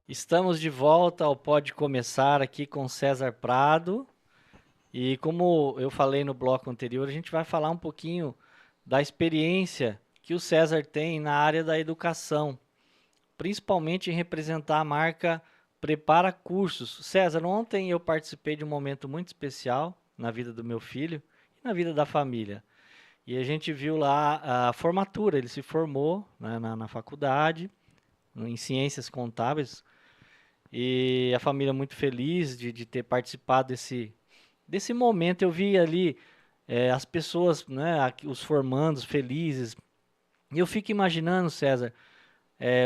Estamos de volta ao Pode Começar aqui com César Prado. E como eu falei no bloco anterior, a gente vai falar um pouquinho da experiência que o César tem na área da educação, principalmente em representar a marca Prepara Cursos. César, ontem eu participei de um momento muito especial na vida do meu filho e na vida da família. E a gente viu lá a formatura, ele se formou, né, na faculdade, em ciências contábeis, e a família muito feliz de ter participado desse momento. Eu vi ali as pessoas, né, os formandos felizes. E eu fico imaginando, César,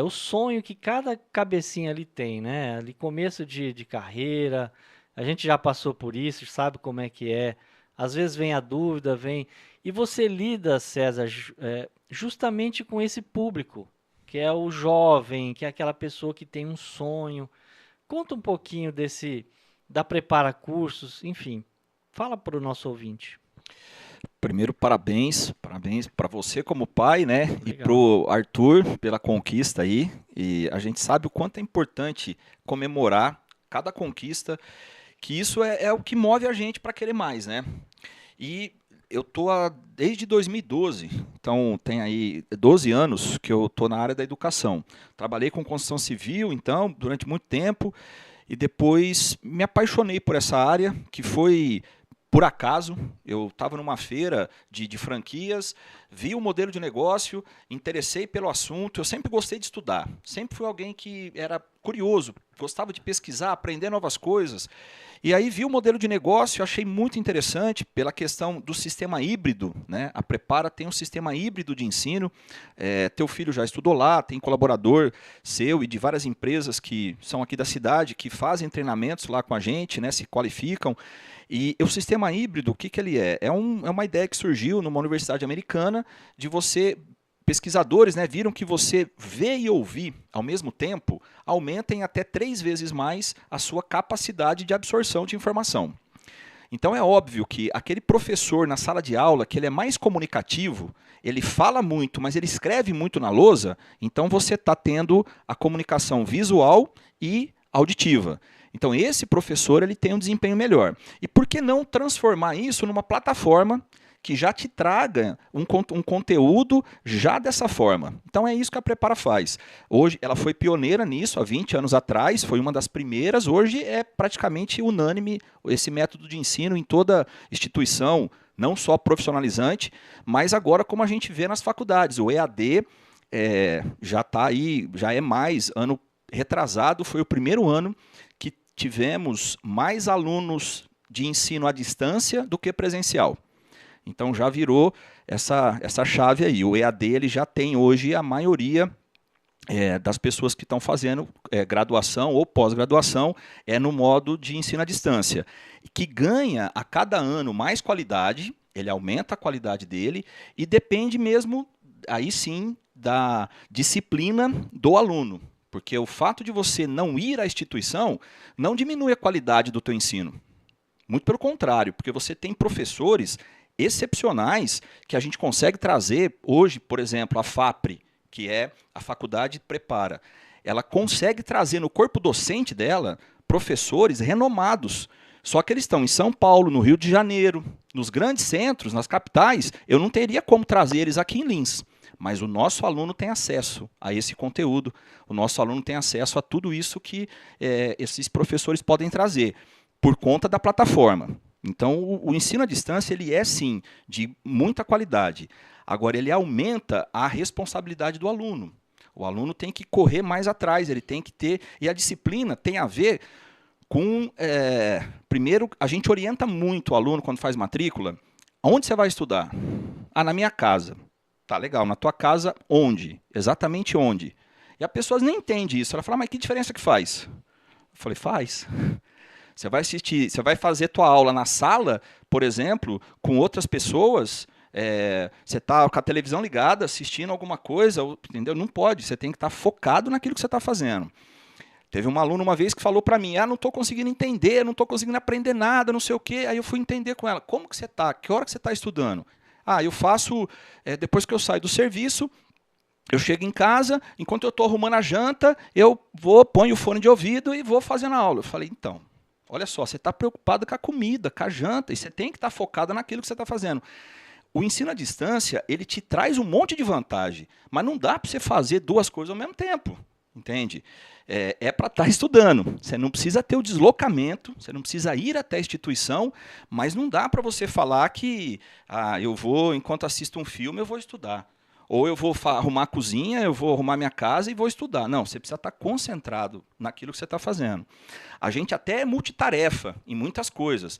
o sonho que cada cabecinha ali tem, né? Ali começo de carreira, a gente já passou por isso, sabe como é que é. Às vezes vem a dúvida, vem. E você lida, César, justamente com esse público, que é o jovem, que é aquela pessoa que tem um sonho. Conta um pouquinho da Prepara Cursos, enfim, fala para o nosso ouvinte. Primeiro, parabéns para você como pai, né? E Legal. pro Arthur pela conquista aí. E a gente sabe o quanto é importante comemorar cada conquista, que isso é o que move a gente para querer mais, né? E eu tô desde 2012, então tem aí 12 anos que eu tô na área da educação. Trabalhei com construção civil, então, durante muito tempo, e depois me apaixonei por essa área, que foi por acaso. Eu estava numa feira de franquias, vi o modelo de negócio, interessei pelo assunto. Eu sempre gostei de estudar, sempre fui alguém que era curioso, gostava de pesquisar, aprender novas coisas. E aí vi o modelo de negócio, achei muito interessante pela questão do sistema híbrido, né? A Prepara tem um sistema híbrido de ensino. Teu filho já estudou lá, tem colaborador seu e de várias empresas que são aqui da cidade que fazem treinamentos lá com a gente, né? Se qualificam. E o sistema híbrido, o que, que ele é? É uma ideia que surgiu numa universidade americana de você. Pesquisadores, né, viram que você ver e ouvir ao mesmo tempo aumenta em até 3 vezes mais a sua capacidade de absorção de informação. Então é óbvio que aquele professor na sala de aula, que ele é mais comunicativo, ele fala muito, mas ele escreve muito na lousa, então você está tendo a comunicação visual e auditiva. Então esse professor ele tem um desempenho melhor. E por que não transformar isso numa plataforma que já te traga um conteúdo já dessa forma? Então é isso que a Prepara faz. Hoje ela foi pioneira nisso, há 20 anos atrás, foi uma das primeiras. Hoje é praticamente unânime esse método de ensino em toda instituição, não só profissionalizante, mas agora como a gente vê nas faculdades. O EAD já está aí, já é mais, ano retrasado foi o primeiro ano que tivemos mais alunos de ensino à distância do que presencial. Então já virou essa chave aí. O EAD ele já tem hoje a maioria das pessoas que estão fazendo graduação ou pós-graduação no modo de ensino à distância, que ganha a cada ano mais qualidade, ele aumenta a qualidade dele e depende mesmo, aí sim, da disciplina do aluno. Porque o fato de você não ir à instituição não diminui a qualidade do teu ensino. Muito pelo contrário, porque você tem professores excepcionais que a gente consegue trazer hoje, por exemplo, a FAPRE, que é a Faculdade Prepara. Ela consegue trazer no corpo docente dela professores renomados. Só que eles estão em São Paulo, no Rio de Janeiro, nos grandes centros, nas capitais. Eu não teria como trazer eles aqui em Lins. Mas o nosso aluno tem acesso a esse conteúdo, o nosso aluno tem acesso a tudo isso que esses professores podem trazer por conta da plataforma. Então, o ensino à distância ele é sim de muita qualidade. Agora, ele aumenta a responsabilidade do aluno. O aluno tem que correr mais atrás, ele tem que ter. E a disciplina tem a ver com. Primeiro, a gente orienta muito o aluno quando faz matrícula. Onde você vai estudar? Ah, na minha casa. Tá legal, na tua casa, onde? Exatamente onde? E a pessoa nem entende isso. Ela fala, mas que diferença que faz? Eu falei, faz. Você vai assistir, você vai fazer tua aula na sala, por exemplo, com outras pessoas. Você está com a televisão ligada, assistindo alguma coisa, entendeu? Não pode. Você tem que estar focado naquilo que você está fazendo. Teve uma aluna uma vez que falou para mim, não estou conseguindo entender, não estou conseguindo aprender nada, não sei o quê. Aí eu fui entender com ela, como que você está? Que hora que você está estudando? Eu faço, depois que eu saio do serviço, Eu chego em casa, enquanto eu estou arrumando a janta, eu vou, ponho o fone de ouvido e vou fazendo a aula. Eu falei, então, olha só, você está preocupado com a comida, com a janta, e você tem que estar focado naquilo que você está fazendo. O ensino à distância, ele te traz um monte de vantagem, mas não dá para você fazer duas coisas ao mesmo tempo, entende? É para estar estudando. Você não precisa ter o deslocamento, você não precisa ir até a instituição, mas não dá para você falar que eu vou, enquanto assisto um filme, eu vou estudar. Ou eu vou arrumar a cozinha, eu vou arrumar minha casa e vou estudar. Não, você precisa estar concentrado naquilo que você está fazendo. A gente até é multitarefa em muitas coisas,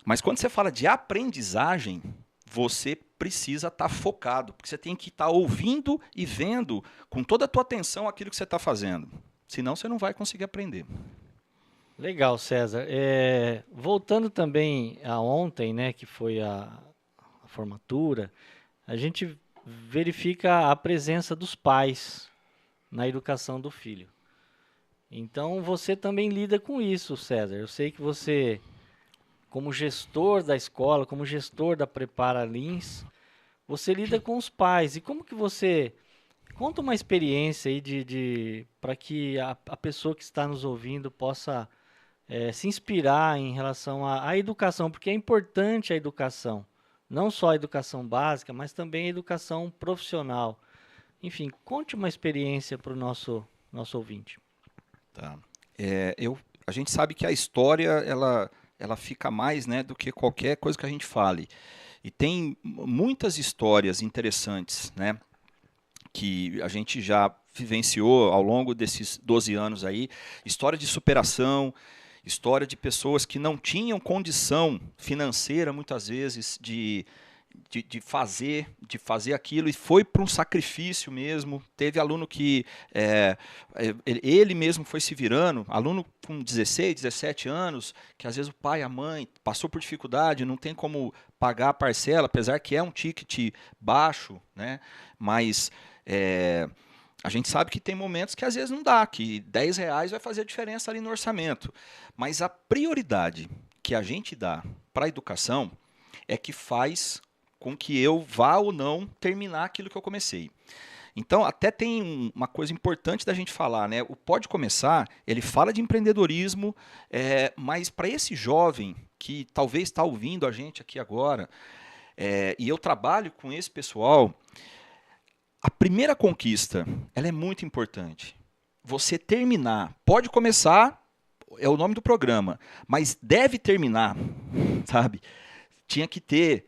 mas quando você fala de aprendizagem, você precisa estar focado, porque você tem que estar ouvindo e vendo com toda a tua atenção aquilo que você está fazendo. Senão você não vai conseguir aprender. Legal, César. Voltando também a ontem, né, que foi a formatura, a gente verifica a presença dos pais na educação do filho. Então você também lida com isso, César. Eu sei que você, como gestor da escola, como gestor da Prepara Lins, você lida com os pais. E como que você... Conta uma experiência aí para que a pessoa que está nos ouvindo possa se inspirar em relação à educação, porque é importante a educação. Não só a educação básica, mas também a educação profissional. Enfim, conte uma experiência para o nosso ouvinte. Tá. A gente sabe que a história ela fica mais, né, do que qualquer coisa que a gente fale. E tem muitas histórias interessantes, né, que a gente já vivenciou ao longo desses 12 anos aí. História de superação, história de pessoas que não tinham condição financeira, muitas vezes, de fazer aquilo, e foi para um sacrifício mesmo. Teve aluno que ele mesmo foi se virando, aluno com 16, 17 anos, que às vezes o pai, a mãe passou por dificuldade, não tem como pagar a parcela, apesar que é um ticket baixo, né? Mas a gente sabe que tem momentos que às vezes não dá, que R$10 vai fazer a diferença ali no orçamento. Mas a prioridade que a gente dá para a educação é que faz com que eu vá ou não terminar aquilo que eu comecei. Então, até tem uma coisa importante da gente falar, né? O Pode Começar, ele fala de empreendedorismo, mas para esse jovem que talvez está ouvindo a gente aqui agora, e eu trabalho com esse pessoal, a primeira conquista, ela é muito importante. Você terminar, pode começar, é o nome do programa, mas deve terminar, sabe? Tinha que ter,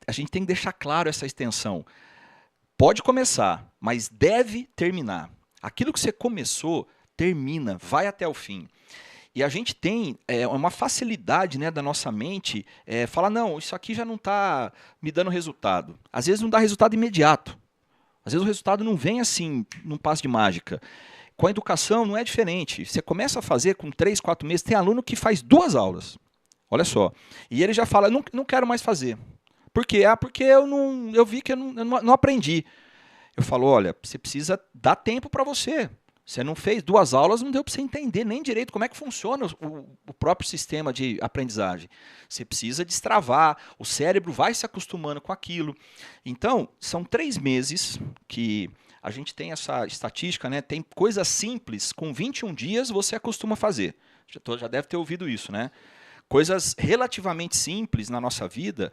a gente tem que deixar claro essa extensão. Pode começar, mas deve terminar. Aquilo que você começou, termina, vai até o fim. E a gente tem uma facilidade, né, da nossa mente, falar, não, isso aqui já não está me dando resultado. Às vezes não dá resultado imediato. Às vezes o resultado não vem assim, num passe de mágica. Com a educação não é diferente. Você começa a fazer com 3, 4 meses, tem aluno que faz 2 aulas. Olha só. E ele já fala, não quero mais fazer. Por quê? Porque eu vi que eu não aprendi. Eu falo, olha, você precisa dar tempo para você. Você não fez 2 aulas, não deu para você entender nem direito como é que funciona o próprio sistema de aprendizagem. Você precisa destravar, o cérebro vai se acostumando com aquilo. Então, são 3 meses que a gente tem essa estatística, né? Tem coisas simples, com 21 dias você acostuma a fazer. Já deve ter ouvido isso, né? Coisas relativamente simples na nossa vida,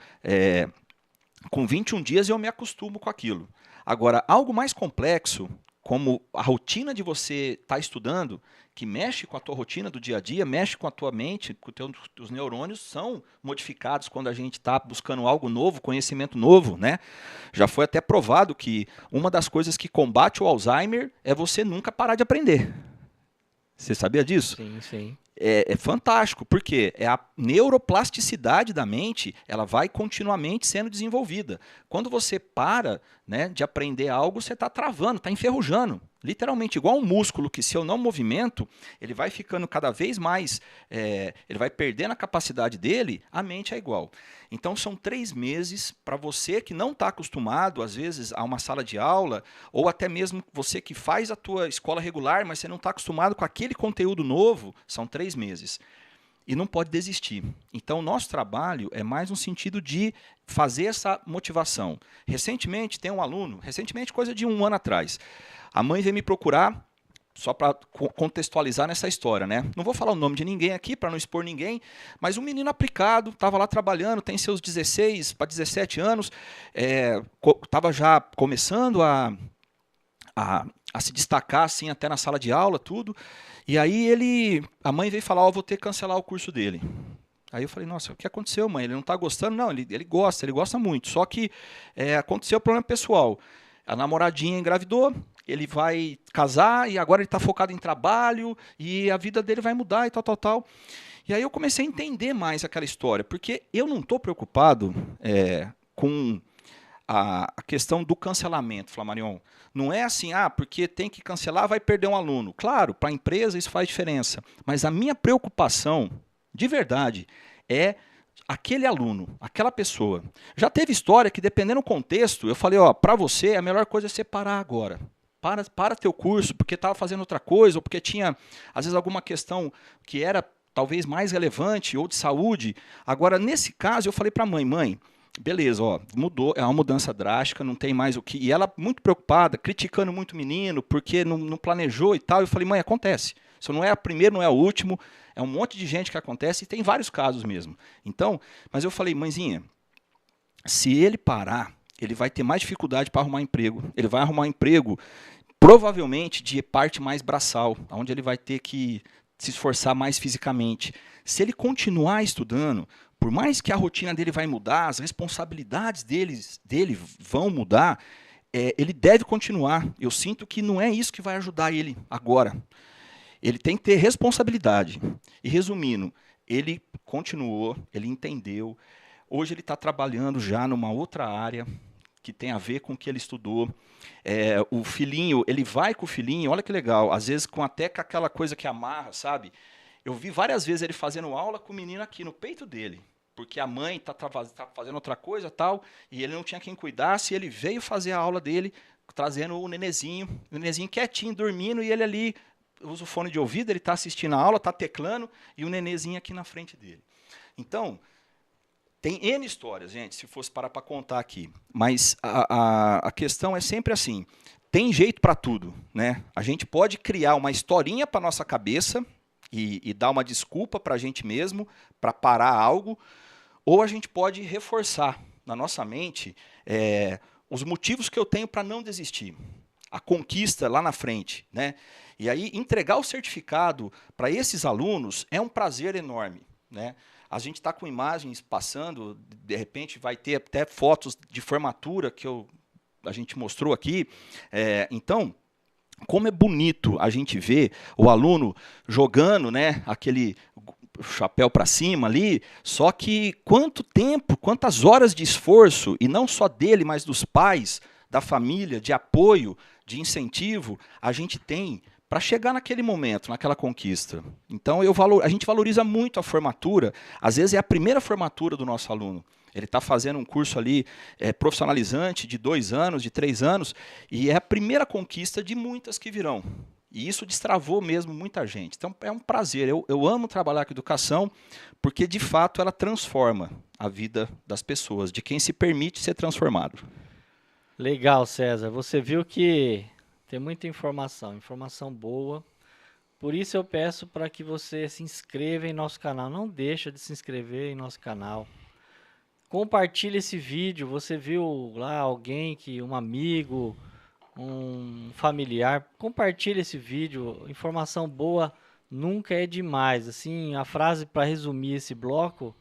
com 21 dias eu me acostumo com aquilo. Agora, algo mais complexo, como a rotina de você estar estudando, que mexe com a tua rotina do dia a dia, mexe com a tua mente, com os neurônios são modificados quando a gente está buscando algo novo, conhecimento novo, né? Já foi até provado que uma das coisas que combate o Alzheimer é você nunca parar de aprender. Você sabia disso? Sim, sim. É fantástico, porque a neuroplasticidade da mente, ela vai continuamente sendo desenvolvida. Quando você para, né, de aprender algo, você está travando, está enferrujando. Literalmente, igual um músculo que, se eu não movimento, ele vai ficando cada vez mais, ele vai perdendo a capacidade dele, a mente é igual. Então, são 3 meses para você que não está acostumado, às vezes, a uma sala de aula, ou até mesmo você que faz a tua escola regular, mas você não está acostumado com aquele conteúdo novo, são 3 meses. e não pode desistir. Então, o nosso trabalho é mais no sentido de fazer essa motivação. Recentemente, tem um aluno, coisa de 1 ano atrás, a mãe veio me procurar, só para contextualizar nessa história, né? Não vou falar o nome de ninguém aqui, para não expor ninguém, mas um menino aplicado, estava lá trabalhando, tem seus 16 para 17 anos, estava já começando a se destacar assim até na sala de aula, tudo. E aí a mãe veio falar, vou ter que cancelar o curso dele. Aí eu falei, nossa, o que aconteceu, mãe? Ele não está gostando? Não, ele gosta muito. Só que aconteceu um problema pessoal. A namoradinha engravidou, ele vai casar e agora ele está focado em trabalho e a vida dele vai mudar e tal, tal, tal. E aí eu comecei a entender mais aquela história, porque eu não estou preocupado com a questão do cancelamento, Flamarion. Não é assim, porque tem que cancelar, vai perder um aluno. Claro, para a empresa isso faz diferença. Mas a minha preocupação, de verdade, é aquele aluno, aquela pessoa. Já teve história que, dependendo do contexto, eu falei, para você, a melhor coisa é você parar agora. Para teu curso, porque estava fazendo outra coisa, ou porque tinha, às vezes, alguma questão que era talvez mais relevante, ou de saúde. Agora, nesse caso, eu falei para a mãe, beleza, mudou, é uma mudança drástica, não tem mais o que... E ela muito preocupada, criticando muito o menino, porque não planejou e tal. Eu falei, mãe, acontece. Isso não é o primeiro, não é o último, é um monte de gente que acontece, e tem vários casos mesmo. Então, mas eu falei, mãezinha, se ele parar, ele vai ter mais dificuldade para arrumar emprego. Ele vai arrumar emprego, provavelmente, de parte mais braçal, onde ele vai ter que se esforçar mais fisicamente. Se ele continuar estudando, por mais que a rotina dele vai mudar, as responsabilidades dele vão mudar, ele deve continuar. Eu sinto que não é isso que vai ajudar ele agora. Ele tem que ter responsabilidade. E resumindo, ele continuou, ele entendeu. Hoje ele está trabalhando já numa outra área que tem a ver com o que ele estudou. O filhinho, ele vai com o filhinho, olha que legal, às vezes até com aquela coisa que amarra, sabe? Eu vi várias vezes ele fazendo aula com o menino aqui no peito dele, porque a mãe tá fazendo outra coisa tal, e ele não tinha quem cuidasse, e ele veio fazer a aula dele, trazendo o nenezinho quietinho, dormindo, e ele ali usa o fone de ouvido, ele está assistindo a aula, está teclando, e o nenezinho aqui na frente dele. Então, tem N histórias, gente, se fosse parar para contar aqui. Mas a questão é sempre assim, tem jeito para tudo, né? A gente pode criar uma historinha para nossa cabeça e dar uma desculpa para a gente mesmo, para parar algo, ou a gente pode reforçar na nossa mente os motivos que eu tenho para não desistir. A conquista lá na frente, né? E aí, entregar o certificado para esses alunos é um prazer enorme, né? A gente está com imagens passando, de repente vai ter até fotos de formatura que a gente mostrou aqui. Então, como é bonito a gente ver o aluno jogando, né, aquele chapéu para cima ali, só que quanto tempo, quantas horas de esforço, e não só dele, mas dos pais, da família, de apoio, de incentivo, a gente tem para chegar naquele momento, naquela conquista. Então, a gente valoriza muito a formatura, às vezes é a primeira formatura do nosso aluno. Ele está fazendo um curso ali profissionalizante de 2 anos, de 3 anos, e é a primeira conquista de muitas que virão. E isso destravou mesmo muita gente. Então, é um prazer. Eu amo trabalhar com educação, porque, de fato, ela transforma a vida das pessoas, de quem se permite ser transformado. Legal, César. Você viu que tem muita informação boa. Por isso eu peço para que você se inscreva em nosso canal. Não deixa de se inscrever em nosso canal. Compartilhe esse vídeo. Você viu lá alguém, um amigo, um familiar. Compartilhe esse vídeo. Informação boa nunca é demais. Assim, a frase para resumir esse bloco,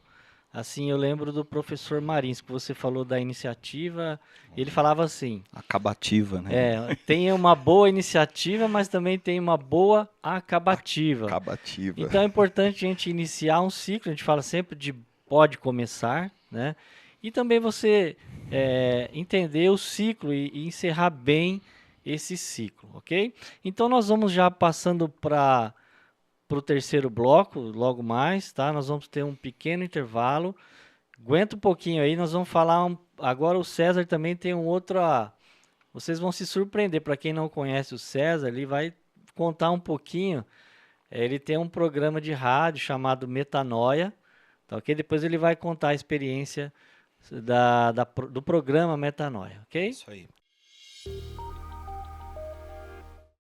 assim, eu lembro do professor Marins, que você falou da iniciativa. Ele falava assim: acabativa, né? Tem uma boa iniciativa, mas também tem uma boa acabativa. Então é importante a gente iniciar um ciclo. A gente fala sempre de pode começar, né? E também você entender o ciclo e encerrar bem esse ciclo, ok? Então nós vamos já passando para o terceiro bloco, logo mais, tá? Nós vamos ter um pequeno intervalo. Aguenta um pouquinho aí, nós vamos falar... Agora o César também tem um outro... Vocês vão se surpreender, para quem não conhece o César, ele vai contar um pouquinho Ele tem um programa de rádio chamado Metanoia, tá ok? Depois ele vai contar a experiência do programa Metanoia, ok? Isso aí.